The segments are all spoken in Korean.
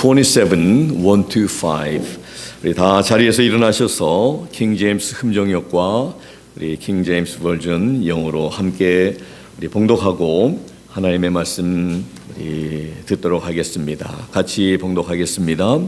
27, 1 to 5. 우리 다 자리에서 일어나셔서 킹 제임스 흠정역과 우리 킹 제임스 버전 영어로 함께 우리 봉독하고 하나님의 말씀 우리 듣도록 하겠습니다. 같이 봉독하겠습니다.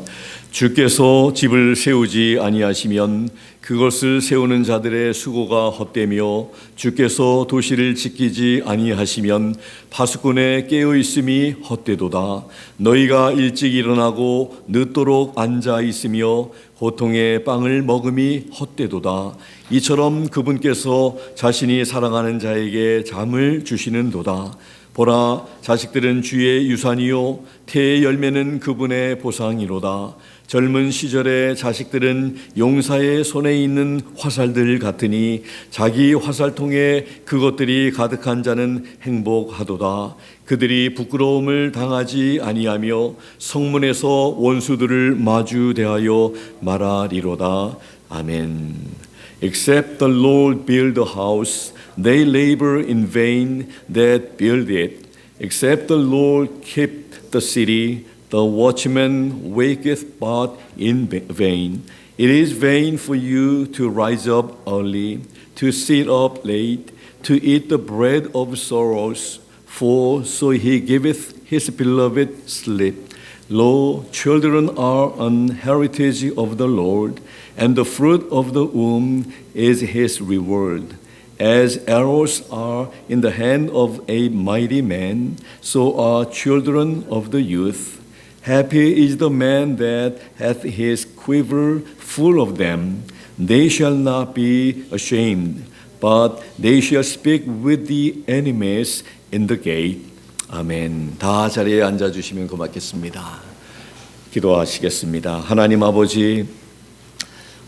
주께서 집을 세우지 아니하시면 그것을 세우는 자들의 수고가 헛되며 주께서 도시를 지키지 아니하시면 파수꾼의 깨어 있음이 헛되도다. 너희가 일찍 일어나고 늦도록 앉아 있으며 고통의 빵을 먹음이 헛되도다. 이처럼 그분께서 자신이 사랑하는 자에게 잠을 주시는도다. 보라, 자식들은 주의 유산이요 태의 열매는 그분의 보상이로다. 젊은 시절의 자식들은 용사의 손에 있는 화살들 같으니 자기 화살통에 그것들이 가득한 자는 행복하도다. 그들이 부끄러움을 당하지 아니하며 성문에서 원수들을 마주 대하여 말하리로다. 아멘. Except the Lord build a house, they labor in vain that build it. Except the Lord keep the city, the watchman waketh but in vain. It is vain for you to rise up early, to sit up late, to eat the bread of sorrows, for so he giveth his beloved sleep. Lo, children are an heritage of the Lord, and the fruit of the womb is his reward. As arrows are in the hand of a mighty man, so are children of the youth. Happy is the man that hath his quiver full of them. They shall not be ashamed, but they shall speak with the enemies in the gate. 아멘. 다 자리에 앉아주시면 고맙겠습니다. 기도하시겠습니다. 하나님 아버지,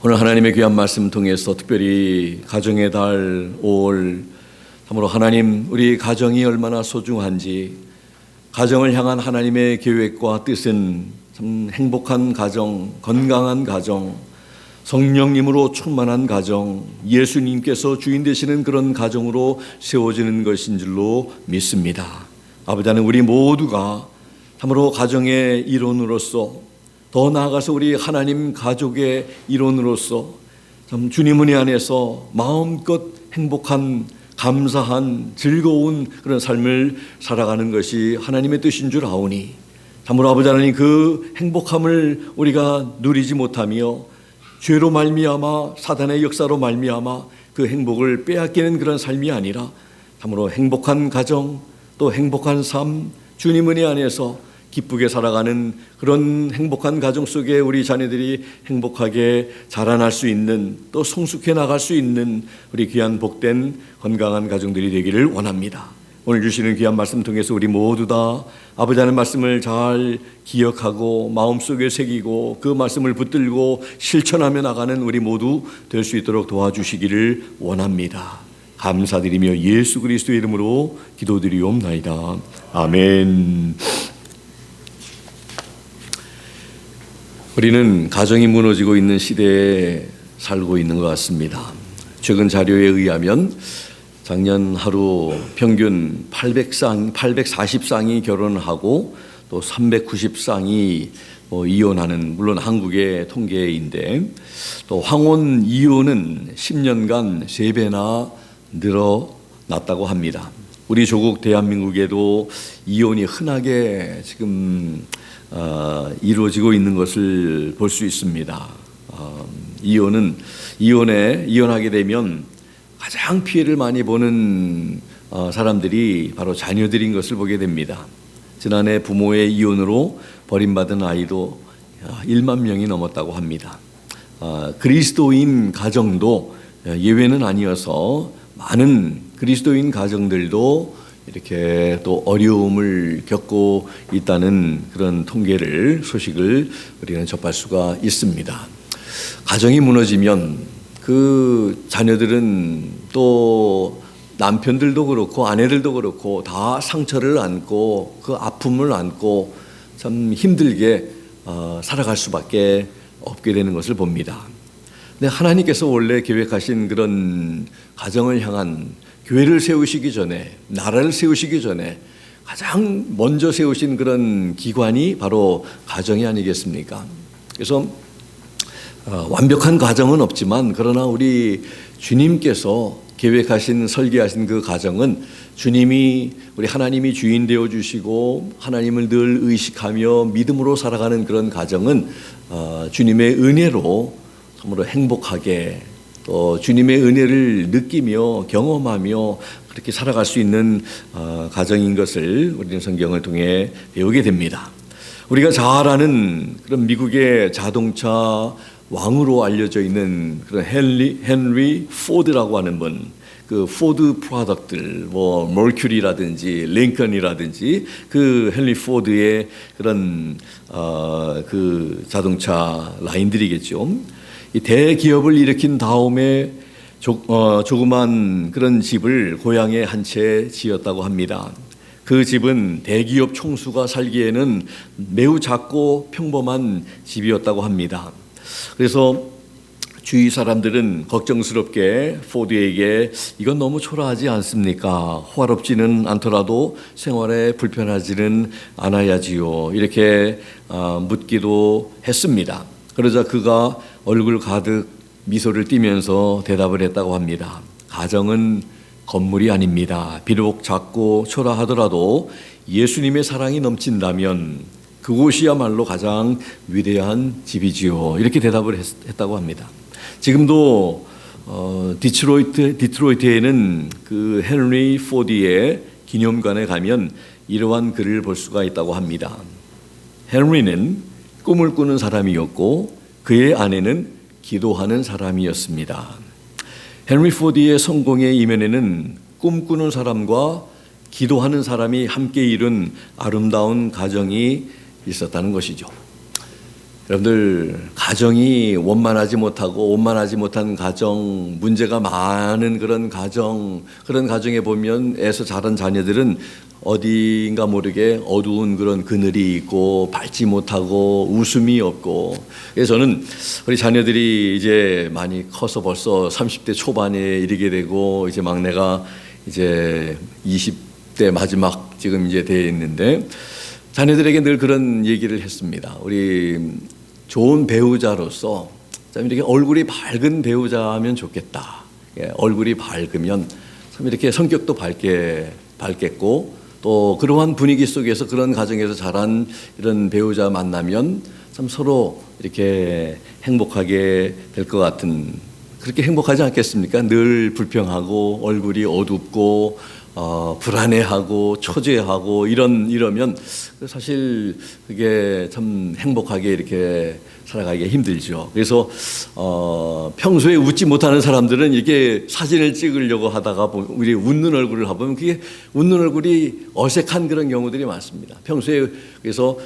오늘 하나님의 귀한 말씀 통해서 특별히 가정의 달 5월, 참으로 하나님 우리 가정이 얼마나 소중한지, 가정을 향한 하나님의 계획과 뜻은 참 행복한 가정, 건강한 가정, 성령님으로 충만한 가정, 예수님께서 주인 되시는 그런 가정으로 세워지는 것인 줄로 믿습니다. 아버지 하나님, 우리 모두가 참으로 가정의 일원으로서, 더 나아가서 우리 하나님 가족의 일원으로서 참 주님 은혜 안에서 마음껏 행복한, 감사한, 즐거운 그런 삶을 살아가는 것이 하나님의 뜻인 줄 아오니, 참으로 아버지 하나님 그 행복함을 우리가 누리지 못하며 죄로 말미암아, 사단의 역사로 말미암아 그 행복을 빼앗기는 그런 삶이 아니라 참으로 행복한 가정, 또 행복한 삶, 주님 은혜 안에서 기쁘게 살아가는 그런 행복한 가정 속에 우리 자녀들이 행복하게 자라날 수 있는, 또 성숙해 나갈 수 있는 우리 귀한 복된 건강한 가정들이 되기를 원합니다. 오늘 주시는 귀한 말씀 통해서 우리 모두 다 아버지 하나님 말씀을 잘 기억하고 마음속에 새기고 그 말씀을 붙들고 실천하며 나가는 우리 모두 될 수 있도록 도와주시기를 원합니다. 감사드리며 예수 그리스도의 이름으로 기도드리옵나이다. 아멘. 우리는 가정이 무너지고 있는 시대에 살고 있는 것 같습니다. 최근 자료에 의하면 작년 하루 평균 840쌍이 결혼하고 또 390쌍이 이혼하는, 물론 한국의 통계인데, 또 황혼 이혼은 10년간 3배나 늘어났다고 합니다. 우리 조국 대한민국에도 이혼이 흔하게 지금 이루어지고 있는 것을 볼 수 있습니다. 이혼하게 되면 가장 피해를 많이 보는 사람들이 바로 자녀들인 것을 보게 됩니다. 지난해 부모의 이혼으로 버림받은 아이도 1만 명이 넘었다고 합니다. 그리스도인 가정도 예외는 아니어서 많은 그리스도인 가정들도 이렇게 또 어려움을 겪고 있다는 그런 소식을 우리는 접할 수가 있습니다. 가정이 무너지면 그 자녀들은 또 남편들도 그렇고 아내들도 그렇고 다 상처를 안고 그 아픔을 안고 참 힘들게 살아갈 수밖에 없게 되는 것을 봅니다. 근데 하나님께서 원래 계획하신 그런 가정을 향한 교회를 세우시기 전에, 나라를 세우시기 전에 가장 먼저 세우신 그런 기관이 바로 가정이 아니겠습니까? 그래서 완벽한 가정은 없지만 그러나 우리 주님께서 계획하신 설계하신 그 가정은 주님이 우리 하나님이 주인 되어 주시고 하나님을 늘 의식하며 믿음으로 살아가는 그런 가정은 주님의 은혜로 참으로 행복하게 또 주님의 은혜를 느끼며 경험하며 그렇게 살아갈 수 있는 가정인 것을 우리는 성경을 통해 배우게 됩니다. 우리가 잘 아는 그런 미국의 자동차 왕으로 알려져 있는 그런 헨리 포드라고 하는 분, 그 포드 프로덕트들, 뭐 머큐리라든지 링컨이라든지 그 헨리 포드의 그런 그 자동차 라인들이겠죠. 이 대기업을 일으킨 다음에 조그만 그런 집을 고향에 한 채 지었다고 합니다. 그 집은 대기업 총수가 살기에는 매우 작고 평범한 집이었다고 합니다. 그래서 주위 사람들은 걱정스럽게 포드에게 이건 너무 초라하지 않습니까? 호화롭지는 않더라도 생활에 불편하지는 않아야지요. 이렇게 묻기도 했습니다. 그러자 그가 얼굴 가득 미소를 띠면서 대답을 했다고 합니다. 가정은 건물이 아닙니다. 비록 작고 초라하더라도 예수님의 사랑이 넘친다면 그곳이야말로 가장 위대한 집이지요. 이렇게 대답을 했다고 합니다. 지금도 디트로이트에는 그 헨리 포드의 기념관에 가면 이러한 글을 볼 수가 있다고 합니다. 헨리는 꿈을 꾸는 사람이었고 그의 아내는 기도하는 사람이었습니다. 헨리 포드의 성공의 이면에는 꿈꾸는 사람과 기도하는 사람이 함께 이룬 아름다운 가정이 있었다는 것이죠. 여러분들, 가정이 원만하지 못하고 원만하지 못한 가정, 문제가 많은 그런 가정에 보면 애서 자란 자녀들은 어디인가 모르게 어두운 그런 그늘이 있고 밝지 못하고 웃음이 없고. 그래서 저는 우리 자녀들이 이제 많이 커서 벌써 30대 초반에 이르게 되고 이제 막내가 이제 20대 마지막 지금 이제 돼 있는데 자녀들에게 늘 그런 얘기를 했습니다. 우리 좋은 배우자로서 참 이렇게 얼굴이 밝은 배우자면 좋겠다. 얼굴이 밝으면 참 이렇게 성격도 밝겠고 또 그러한 분위기 속에서 그런 가정에서 자란 이런 배우자 만나면 참 서로 이렇게 행복하게 될 것 같은, 그렇게 행복하지 않겠습니까? 늘 불평하고 얼굴이 어둡고 불안해하고 초조해하고 이러면 사실 그게 참 행복하게 이렇게 살아가기가 힘들죠. 그래서 평소에 웃지 못하는 사람들은 이렇게 사진을 찍으려고 하다가 우리 웃는 얼굴을 보면 그게 웃는 얼굴이 어색한 그런 경우들이 많습니다. 평소에 그래서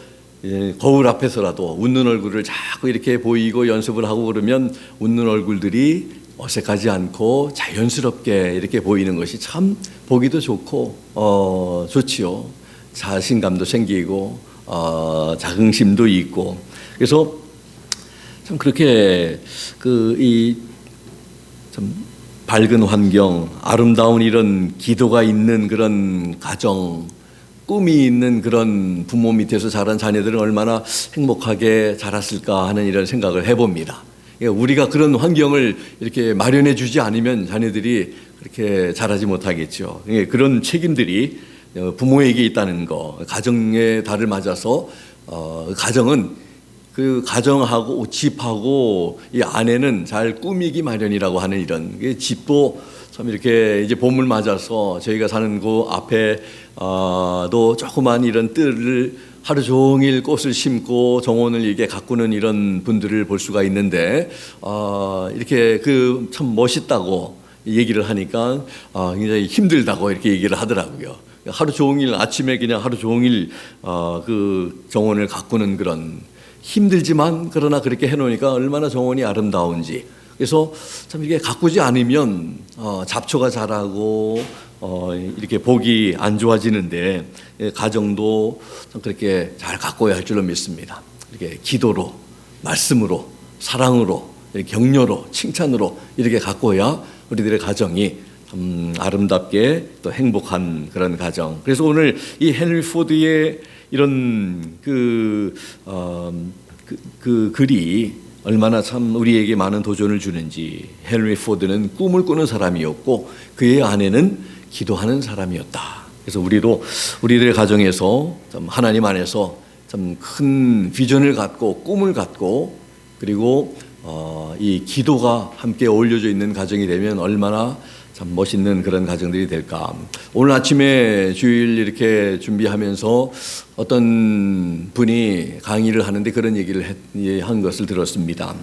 거울 앞에서라도 웃는 얼굴을 자꾸 이렇게 보이고 연습을 하고 그러면 웃는 얼굴들이 어색하지 않고 자연스럽게 이렇게 보이는 것이 참 보기도 좋고 좋지요. 자신감도 생기고 자긍심도 있고. 그래서 참 그렇게 참 밝은 환경, 아름다운 이런 기도가 있는 그런 가정, 꿈이 있는 그런 부모 밑에서 자란 자녀들은 얼마나 행복하게 자랐을까 하는 이런 생각을 해봅니다. 우리가 그런 환경을 이렇게 마련해 주지 않으면 자녀들이 그렇게 자라지 못하겠죠. 그런 책임들이 부모에게 있다는 거. 가정의 달을 맞아서 가정은 그 가정하고 집하고 이 아내는 잘 꾸미기 마련이라고 하는 이런 집도 참 이렇게 이제 봄을 맞아서 저희가 사는 그 앞에도 조그만 이런 뜰을 하루 종일 꽃을 심고 정원을 이렇게 가꾸는 이런 분들을 볼 수가 있는데 이렇게 그 참 멋있다고 얘기를 하니까 굉장히 힘들다고 이렇게 얘기를 하더라고요. 하루 종일 아침에 그냥 하루 종일 그 정원을 가꾸는 그런 힘들지만 그러나 그렇게 해놓으니까 얼마나 정원이 아름다운지. 그래서 참 이게 가꾸지 않으면 잡초가 자라고 이렇게 보기 안 좋아지는데 가정도 참 그렇게 잘 가꿔야 할 줄로 믿습니다. 이렇게 기도로, 말씀으로, 사랑으로, 격려로, 칭찬으로 이렇게 가꿔야 우리들의 가정이 아름답게 또 행복한 그런 가정. 그래서 오늘 이 헨리 포드의 이런 그 글이 얼마나 참 우리에게 많은 도전을 주는지. 헨리 포드는 꿈을 꾸는 사람이었고 그의 아내는 기도하는 사람이었다. 그래서 우리도 우리들의 가정에서 참 하나님 안에서 참 큰 비전을 갖고 꿈을 갖고 그리고 이 기도가 함께 어울려져 있는 가정이 되면 얼마나 참 멋있는 그런 가정들이 될까. 오늘 아침에 주일 이렇게 준비하면서 어떤 분이 강의를 하는데 그런 얘기를 한 것을 들었습니다.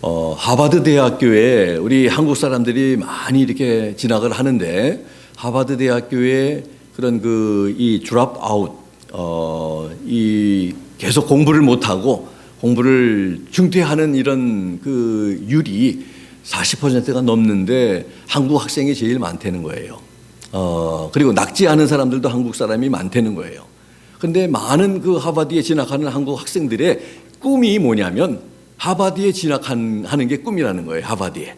하버드 대학교에 우리 한국 사람들이 많이 이렇게 진학을 하는데 하버드 대학교에 그런 이 드롭 아웃 이 계속 공부를 못하고 공부를 중퇴하는 이런 그 율이 40%가 넘는데 한국 학생이 제일 많다는 거예요. 그리고 낙지하는 사람들도 한국 사람이 많다는 거예요. 그런데 많은 그 하버드에 진학하는 한국 학생들의 꿈이 뭐냐면 하버드에 진학하는 게 꿈이라는 거예요. 하버드에.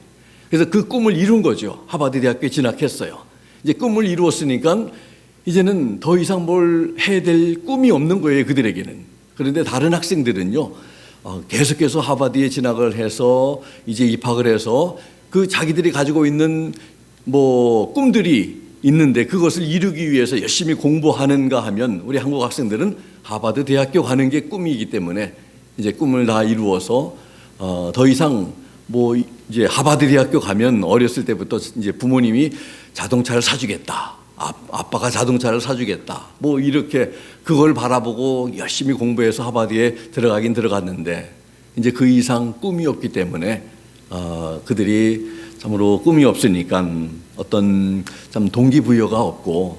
그래서 그 꿈을 이룬 거죠. 하버드 대학교에 진학했어요. 이제 꿈을 이루었으니까 이제는 더 이상 뭘 해야 될 꿈이 없는 거예요. 그들에게는. 그런데 다른 학생들은요. 계속해서 하버드에 진학을 해서 이제 입학을 해서 그 자기들이 가지고 있는 꿈들이 있는데 그것을 이루기 위해서 열심히 공부하는가 하면 우리 한국 학생들은 하버드 대학교 가는 게 꿈이기 때문에 이제 꿈을 다 이루어서 더 이상 이제 하버드 대학교 가면 어렸을 때부터 이제 부모님이 자동차를 사주겠다. 아빠가 자동차를 사주겠다. 이렇게 그걸 바라보고 열심히 공부해서 하버드에 들어가긴 들어갔는데 이제 그 이상 꿈이 없기 때문에 그들이 참으로 꿈이 없으니까 어떤 참 동기부여가 없고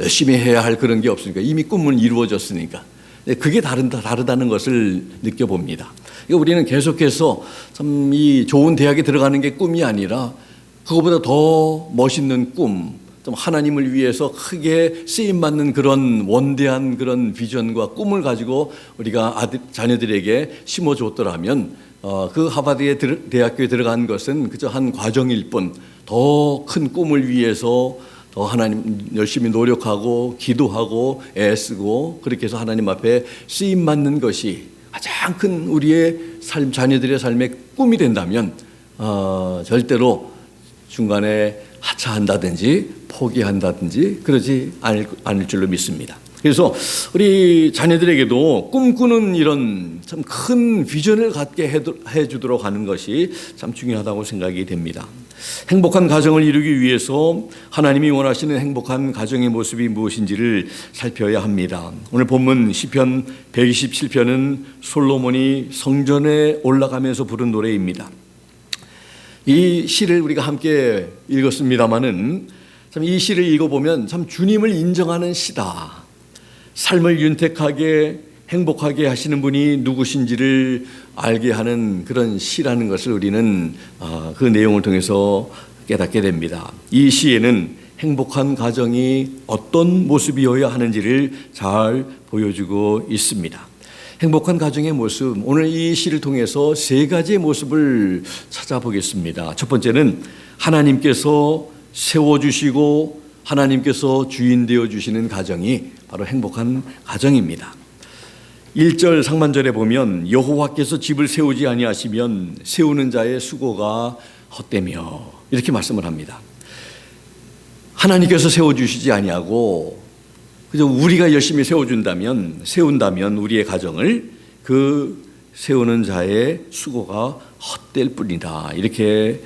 열심히 해야 할 그런 게 없으니까 이미 꿈은 이루어졌으니까 그게 다르다는 것을 느껴봅니다. 그러니까 우리는 계속해서 참 이 좋은 대학에 들어가는 게 꿈이 아니라 그거보다 더 멋있는 꿈, 좀 하나님을 위해서 크게 쓰임받는 그런 원대한 그런 비전과 꿈을 가지고 우리가 자녀들에게 심어줬더라면 그 하버드 대학교에 들어간 것은 그저 한 과정일 뿐 더 큰 꿈을 위해서 더 하나님 열심히 노력하고 기도하고 애쓰고 그렇게 해서 하나님 앞에 쓰임받는 것이 가장 큰 우리의 삶, 자녀들의 삶의 꿈이 된다면 절대로 중간에 하차한다든지 포기한다든지 그러지 않을 줄로 믿습니다. 그래서 우리 자녀들에게도 꿈꾸는 이런 참 큰 비전을 갖게 해주도록 하는 것이 참 중요하다고 생각이 됩니다. 행복한 가정을 이루기 위해서 하나님이 원하시는 행복한 가정의 모습이 무엇인지를 살펴야 합니다. 오늘 본문 시편 127편은 솔로몬이 성전에 올라가면서 부른 노래입니다. 이 시를 우리가 함께 읽었습니다마는 참 이 시를 읽어보면 참 주님을 인정하는 시다. 삶을 윤택하게 행복하게 하시는 분이 누구신지를 알게 하는 그런 시라는 것을 우리는 그 내용을 통해서 깨닫게 됩니다. 이 시에는 행복한 가정이 어떤 모습이어야 하는지를 잘 보여주고 있습니다. 행복한 가정의 모습, 오늘 이 시를 통해서 세 가지의 모습을 찾아보겠습니다. 첫 번째는 하나님께서 세워주시고 하나님께서 주인 되어주시는 가정이 바로 행복한 가정입니다. 1절 상반절에 보면 여호와께서 집을 세우지 아니하시면 세우는 자의 수고가 헛되며 이렇게 말씀을 합니다. 하나님께서 세워주시지 아니하고 그저 우리가 열심히 세운다면 우리의 가정을 그 세우는 자의 수고가 헛될 뿐이다. 이렇게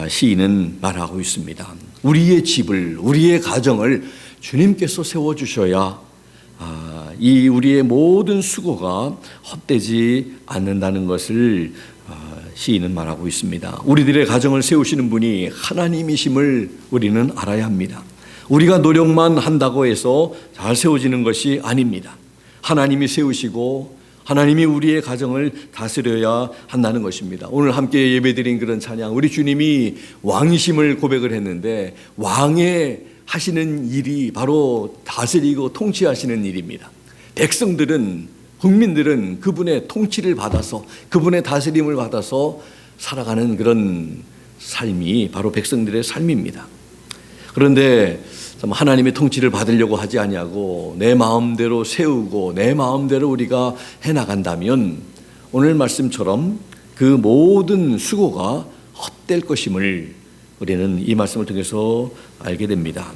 시인은 말하고 있습니다. 우리의 집을, 우리의 가정을 주님께서 세워주셔야 이 우리의 모든 수고가 헛되지 않는다는 것을 시인은 말하고 있습니다. 우리들의 가정을 세우시는 분이 하나님이심을 우리는 알아야 합니다. 우리가 노력만 한다고 해서 잘 세워지는 것이 아닙니다. 하나님이 세우시고 하나님이 우리의 가정을 다스려야 한다는 것입니다. 오늘 함께 예배드린 그런 찬양, 우리 주님이 왕이심을 고백을 했는데 왕의 하시는 일이 바로 다스리고 통치하시는 일입니다. 백성들은, 국민들은 그분의 통치를 받아서, 그분의 다스림을 받아서 살아가는 그런 삶이 바로 백성들의 삶입니다. 그런데 참 하나님의 통치를 받으려고 하지 아니하고 내 마음대로 세우고 내 마음대로 우리가 해나간다면 오늘 말씀처럼 그 모든 수고가 헛될 것임을 우리는 이 말씀을 통해서 알게 됩니다.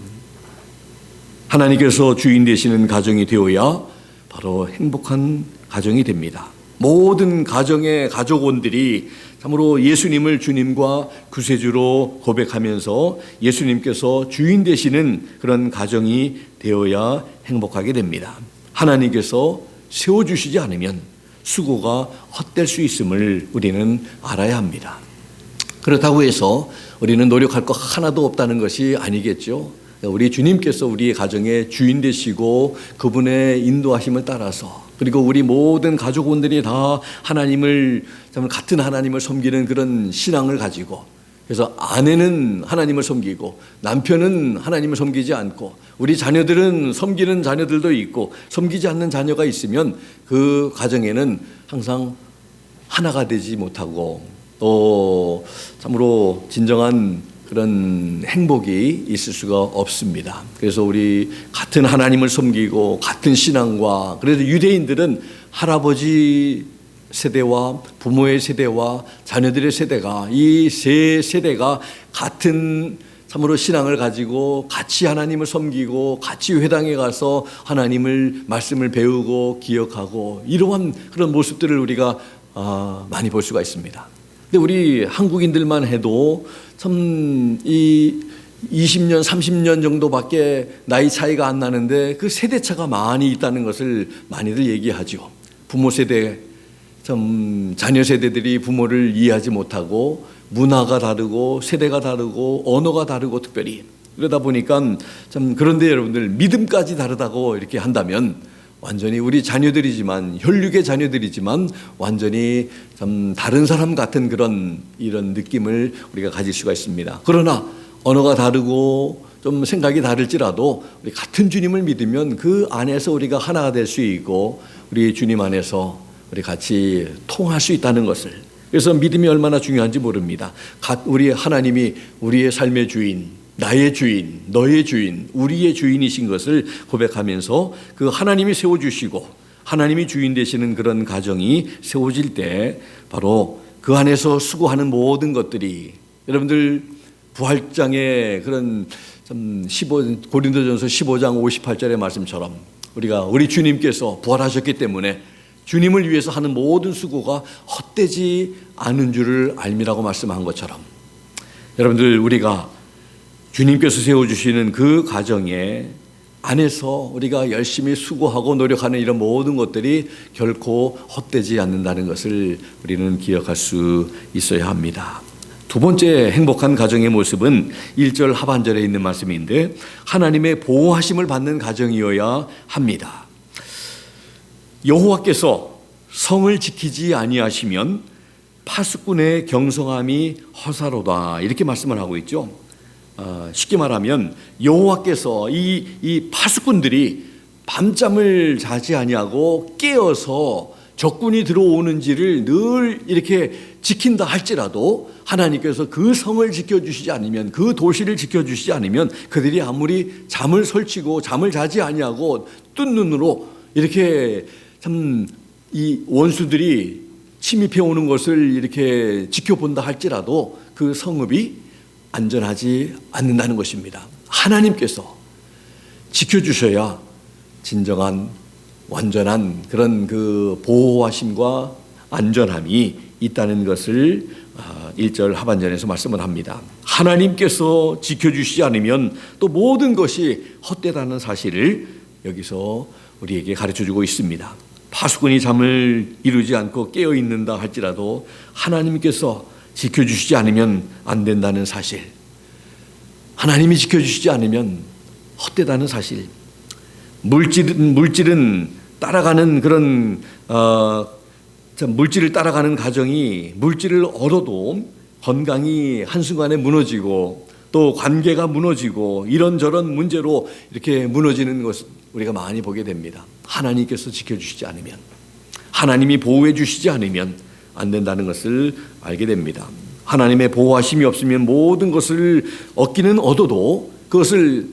하나님께서 주인 되시는 가정이 되어야 바로 행복한 가정이 됩니다. 모든 가정의 가족원들이 참으로 예수님을 주님과 구세주로 고백하면서 예수님께서 주인 되시는 그런 가정이 되어야 행복하게 됩니다. 하나님께서 세워주시지 않으면 수고가 헛될 수 있음을 우리는 알아야 합니다. 그렇다고 해서 우리는 노력할 것 하나도 없다는 것이 아니겠죠. 우리 주님께서 우리의 가정의 주인 되시고 그분의 인도하심을 따라서 그리고 우리 모든 가족원들이 다 하나님을 같은 하나님을 섬기는 그런 신앙을 가지고 그래서 아내는 하나님을 섬기고 남편은 하나님을 섬기지 않고 우리 자녀들은 섬기는 자녀들도 있고 섬기지 않는 자녀가 있으면 그 가정에는 항상 하나가 되지 못하고 또 참으로 진정한 그런 행복이 있을 수가 없습니다. 그래서 우리 같은 하나님을 섬기고 같은 신앙과 그래서 유대인들은 할아버지 세대와 부모의 세대와 자녀들의 세대가 이 세 세대가 같은 참으로 신앙을 가지고 같이 하나님을 섬기고 같이 회당에 가서 하나님을 말씀을 배우고 기억하고 이러한 그런 모습들을 우리가 많이 볼 수가 있습니다. 근데 우리 한국인들만 해도 참 이 20년, 30년 정도밖에 나이 차이가 안 나는데 그 세대 차가 많이 있다는 것을 많이들 얘기하죠. 부모 세대, 참 자녀 세대들이 부모를 이해하지 못하고 문화가 다르고 세대가 다르고 언어가 다르고 특별히 그러다 보니까 참 그런데 여러분들 믿음까지 다르다고 이렇게 한다면 완전히 우리 자녀들이지만 혈육의 자녀들이지만 완전히 참 다른 사람 같은 그런 이런 느낌을 우리가 가질 수가 있습니다. 그러나 언어가 다르고 좀 생각이 다를지라도 우리 같은 주님을 믿으면 그 안에서 우리가 하나가 될 수 있고 우리 주님 안에서 우리 같이 통할 수 있다는 것을 그래서 믿음이 얼마나 중요한지 모릅니다. 우리 하나님이 우리의 삶의 주인 나의 주인, 너의 주인, 우리의 주인이신 것을 고백하면서 그 하나님이 세워주시고 하나님이 주인 되시는 그런 가정이 세워질 때 바로 그 안에서 수고하는 모든 것들이 여러분들 부활장의 그런 고린도전서 15장 58절의 말씀처럼 우리 주님께서 부활하셨기 때문에 주님을 위해서 하는 모든 수고가 헛되지 않은 줄을 알미라고 말씀한 것처럼 여러분들 우리가 주님께서 세워주시는 그 가정에 안에서 우리가 열심히 수고하고 노력하는 이런 모든 것들이 결코 헛되지 않는다는 것을 우리는 기억할 수 있어야 합니다. 두 번째 행복한 가정의 모습은 1절 하반절에 있는 말씀인데 하나님의 보호하심을 받는 가정이어야 합니다. 여호와께서 성을 지키지 아니하시면 파수꾼의 경성함이 허사로다 이렇게 말씀을 하고 있죠. 쉽게 말하면 여호와께서 이 파수꾼들이 밤잠을 자지 아니하고 깨어서 적군이 들어오는지를 늘 이렇게 지킨다 할지라도 하나님께서 그 성을 지켜주시지 않으면 그 도시를 지켜주시지 않으면 그들이 아무리 잠을 설치고 잠을 자지 아니하고 뜬 눈으로 이렇게 참 이 원수들이 침입해 오는 것을 이렇게 지켜본다 할지라도 그 성읍이 안전하지 않는다는 것입니다. 하나님께서 지켜주셔야 진정한 완전한 그런 그 보호하심과 안전함이 있다는 것을 1절 하반절에서 말씀을 합니다. 하나님께서 지켜주시지 않으면 또 모든 것이 헛되다는 사실을 여기서 우리에게 가르쳐주고 있습니다. 파수꾼이 잠을 이루지 않고 깨어있는다 할지라도 하나님께서 지켜주시지 않으면 안 된다는 사실, 하나님이 지켜주시지 않으면 헛되다는 사실, 물질은 따라가는 그런 물질을 따라가는 가정이 물질을 얻어도 건강이 한순간에 무너지고 또 관계가 무너지고 이런저런 문제로 이렇게 무너지는 것을 우리가 많이 보게 됩니다. 하나님께서 지켜주시지 않으면, 하나님이 보호해 주시지 않으면 안 된다는 것을 알게 됩니다. 하나님의 보호하심이 없으면 모든 것을 얻기는 얻어도 그것을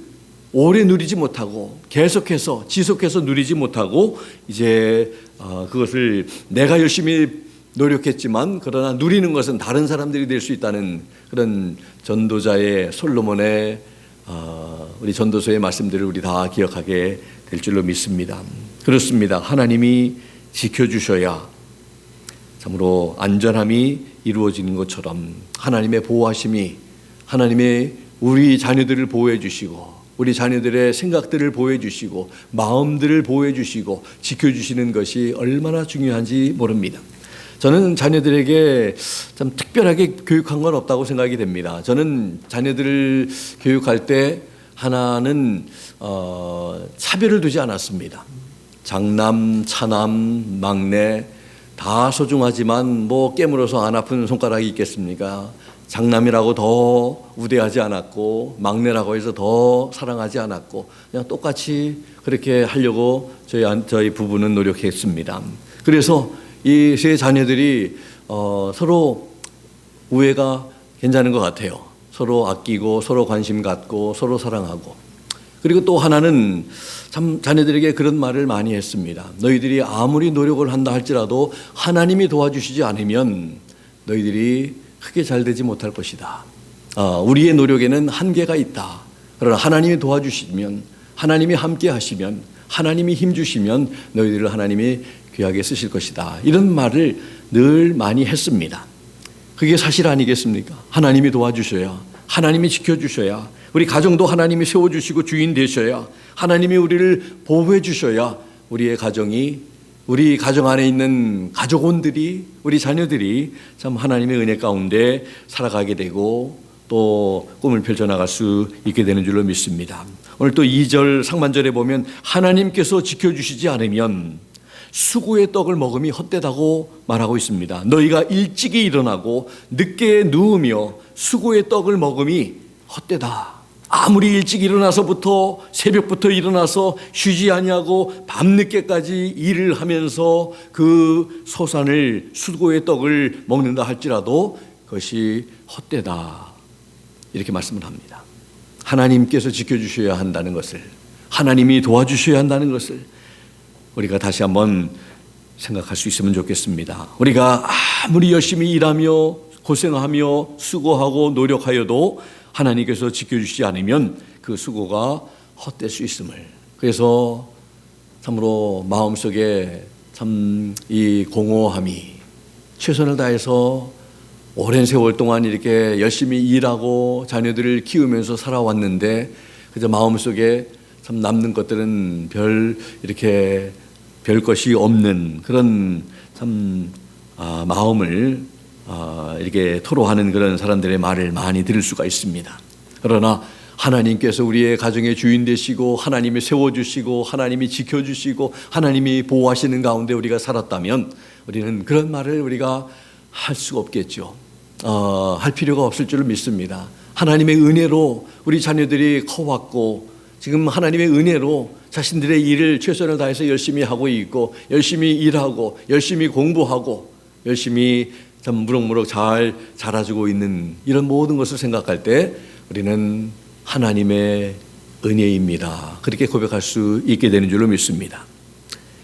오래 누리지 못하고 계속해서 지속해서 누리지 못하고 이제 그것을 내가 열심히 노력했지만 그러나 누리는 것은 다른 사람들이 될 수 있다는 그런 전도자의 솔로몬의 우리 전도서의 말씀들을 우리 다 기억하게 될 줄로 믿습니다. 그렇습니다. 하나님이 지켜주셔야 참으로 안전함이 이루어지는 것처럼 하나님의 보호하심이 하나님의 우리 자녀들을 보호해 주시고 우리 자녀들의 생각들을 보호해 주시고 마음들을 보호해 주시고 지켜주시는 것이 얼마나 중요한지 모릅니다. 저는 자녀들에게 참 특별하게 교육한 건 없다고 생각이 됩니다. 저는 자녀들을 교육할 때 하나는 차별을 두지 않았습니다. 장남, 차남, 막내 다 소중하지만 뭐 깨물어서 안 아픈 손가락이 있겠습니까? 장남이라고 더 우대하지 않았고 막내라고 해서 더 사랑하지 않았고 그냥 똑같이 그렇게 하려고 저희 부부는 노력했습니다. 그래서 이 세 자녀들이 서로 우애가 괜찮은 것 같아요. 서로 아끼고 서로 관심 갖고 서로 사랑하고. 그리고 또 하나는 참 자녀들에게 그런 말을 많이 했습니다. 너희들이 아무리 노력을 한다 할지라도 하나님이 도와주시지 않으면 너희들이 크게 잘 되지 못할 것이다. 우리의 노력에는 한계가 있다. 그러나 하나님이 도와주시면 하나님이 함께 하시면 하나님이 힘주시면 너희들을 하나님이 귀하게 쓰실 것이다. 이런 말을 늘 많이 했습니다. 그게 사실 아니겠습니까? 하나님이 도와주셔야 하나님이 지켜주셔야 우리 가정도 하나님이 세워주시고 주인 되셔야 하나님이 우리를 보호해 주셔야 우리 가정 안에 있는 가족원들이 우리 자녀들이 참 하나님의 은혜 가운데 살아가게 되고 또 꿈을 펼쳐나갈 수 있게 되는 줄로 믿습니다. 오늘 또 2절 상반절에 보면 하나님께서 지켜주시지 않으면 수고의 떡을 먹음이 헛되다고 말하고 있습니다. 너희가 일찍이 일어나고 늦게 누우며 수고의 떡을 먹음이 헛되다. 아무리 일찍 일어나서부터 새벽부터 일어나서 쉬지 아니하고 밤늦게까지 일을 하면서 그 소산을 수고의 떡을 먹는다 할지라도 그것이 헛되다. 이렇게 말씀을 합니다. 하나님께서 지켜주셔야 한다는 것을 하나님이 도와주셔야 한다는 것을 우리가 다시 한번 생각할 수 있으면 좋겠습니다. 우리가 아무리 열심히 일하며 고생하며 수고하고 노력하여도 하나님께서 지켜주시지 않으면 그 수고가 헛될 수 있음을. 그래서 참으로 마음속에 참 이 공허함이 최선을 다해서 오랜 세월 동안 이렇게 열심히 일하고 자녀들을 키우면서 살아왔는데 그저 마음속에 참 남는 것들은 별 것이 없는 그런 참 마음을 이렇게 토로하는 그런 사람들의 말을 많이 들을 수가 있습니다. 그러나 하나님께서 우리의 가정의 주인 되시고 하나님이 세워주시고 하나님이 지켜주시고 하나님이 보호하시는 가운데 우리가 살았다면 우리는 그런 말을 우리가 할 수가 없겠죠. 할 필요가 없을 줄을 믿습니다. 하나님의 은혜로 우리 자녀들이 커왔고 지금 하나님의 은혜로 자신들의 일을 최선을 다해서 열심히 하고 있고 열심히 일하고 열심히 공부하고 열심히 참 무럭무럭 잘 자라주고 있는 이런 모든 것을 생각할 때 우리는 하나님의 은혜입니다. 그렇게 고백할 수 있게 되는 줄로 믿습니다.